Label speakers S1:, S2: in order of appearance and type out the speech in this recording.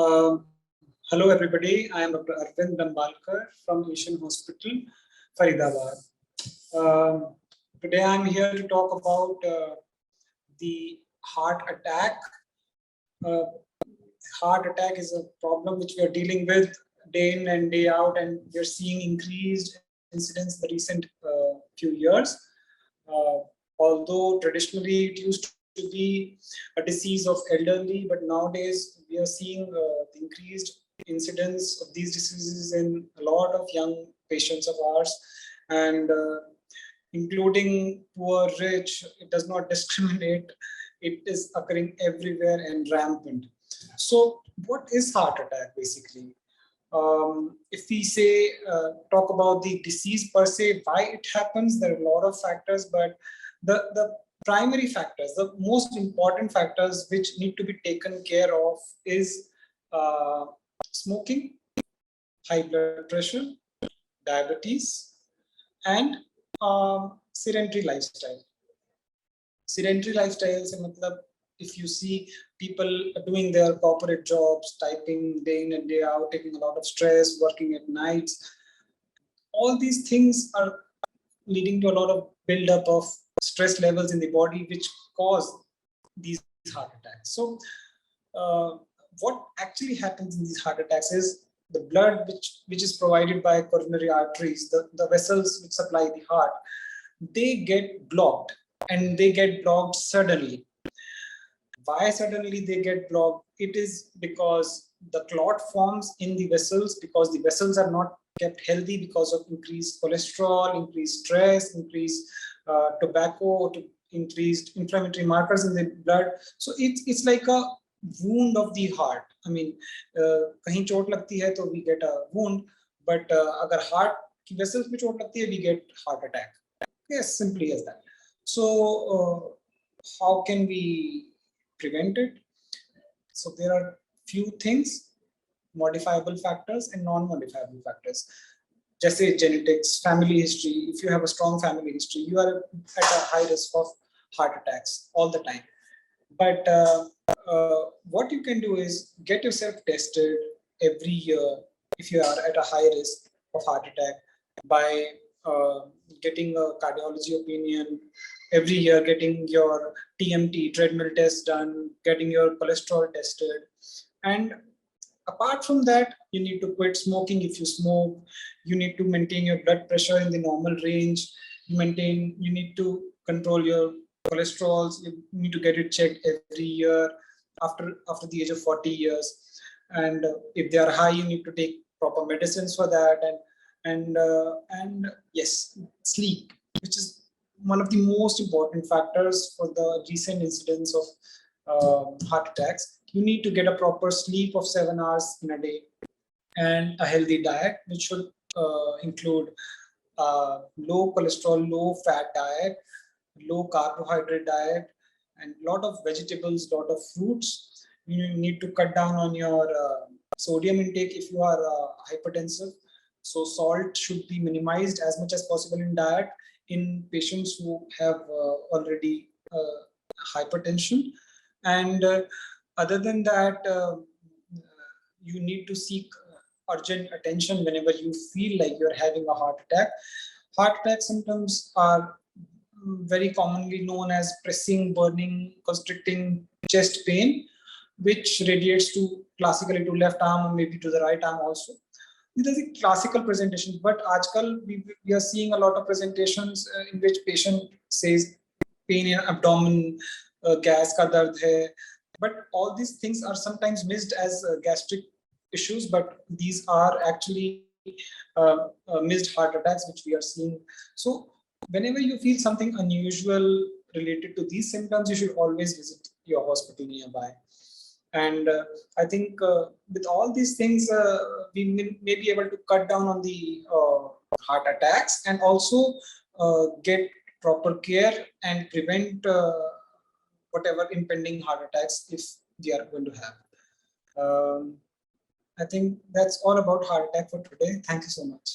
S1: Um, Hello, everybody. I am Dr. Arvind Dambalkar from Asian Hospital, Faridabad. Um, Today, I'm here to talk about the heart attack. Uh, Heart attack is a problem which we are dealing with day in and day out, and we are seeing increased incidence in the recent few years. Uh, Although traditionally it used to be a disease of elderly, but nowadays we are seeing the increased incidence of these diseases in a lot of young patients of ours, and including poor, rich. It does not discriminate. It is occurring everywhere and rampant. So, what is heart attack basically? If we say talk about the disease per se, why it happens, there are a lot of factors, but the primary factors, the most important factors which need to be taken care of is uh, smoking, high blood pressure, diabetes, and sedentary lifestyle. Sedentary lifestyle se matlab, if you see people doing their corporate jobs, typing day in and day out, taking a lot of stress, working at nights, all these things are leading to a lot of buildup of stress levels in the body, which cause these heart attacks. So, uh, what actually happens in these heart attacks is the blood, which is provided by coronary arteries, the vessels which supply the heart, they get blocked, and they get blocked suddenly. Why suddenly they get blocked? It is because the clot forms in the vessels, because the vessels are not kept healthy because of increased cholesterol, increased stress, increased tobacco, to increased inflammatory markers in the blood. So it's like a wound of the heart. I mean, कहीं चोट लगती है तो we get a wound, but अगर heart की vessels में चोट लगती है, we get heart attack. Yes, simply as that. So how can we prevent it? So there are few things: modifiable factors and non-modifiable factors. Just say genetics, family history. If you have a strong family history, you are at a high risk of heart attacks all the time. But what you can do is get yourself tested every year if you are at a high risk of heart attack by uh, getting a cardiology opinion every year, getting your TMT treadmill test done, getting your cholesterol tested. And apart from that, you need to quit smoking if you smoke. You need to maintain your blood pressure in the normal range. You need to control your cholesterols. You need to get it checked every year after the age of 40 years. And if they are high, you need to take proper medicines for that. And yes, sleep, which is one of the most important factors for the recent incidence of heart attacks. You need to get a proper sleep of 7 hours in a day, and a healthy diet, which should include low cholesterol, low fat diet, low carbohydrate diet, and a lot of vegetables, lot of fruits. You need to cut down on your sodium intake if you are hypertensive. So salt should be minimized as much as possible in diet in patients who have already hypertension. And other than that, you need to seek urgent attention whenever you feel like you're having a heart attack. Heart attack symptoms are very commonly known as pressing, burning, constricting chest pain, which radiates to classically to left arm or maybe to the right arm also. These are the classical presentations, but आजकल we are seeing a lot of presentations in which patient says pain in abdomen, gas का दर्द है. But all these things are sometimes missed as gastric issues, but these are actually missed heart attacks which we are seeing. So whenever you feel something unusual related to these symptoms, you should always visit your hospital nearby. And I think with all these things, we may be able to cut down on the heart attacks, and also get proper care and prevent whatever impending heart attacks if we are going to have. I think that's all about heart attack for today. Thank you so much.